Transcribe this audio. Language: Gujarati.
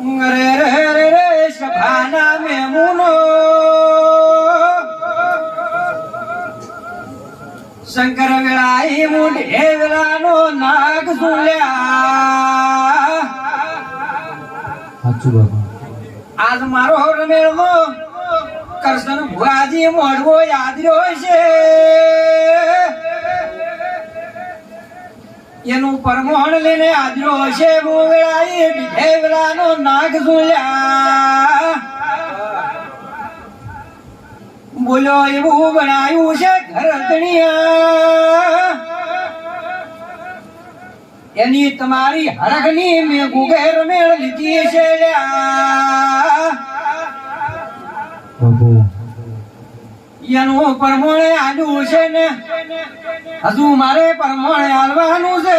રે રે રે રે સભાના મેમુનો શંકર વેળાઈ મુંડે વેળાનો નાગ ઝૂલ્યા. સાચું બાબા. આજ મારો રમેળનો કરશન ભુવાજી મોડવો યાદ રહ્યો છે. એનું પરમોહણ લઈને હાજરો છે. વેળાએ બીજે વેળાનો નાગ ઝૂલ્યા. બોલો એવું બનાવ્યું છે ઘર ધણિયા. એની તમારી હરખની મેં ગુગેર મેળ લીધી છે. એનું પરમોણે આલ્યું છે ને હજુ મારે પરમોણે આલવાનું છે.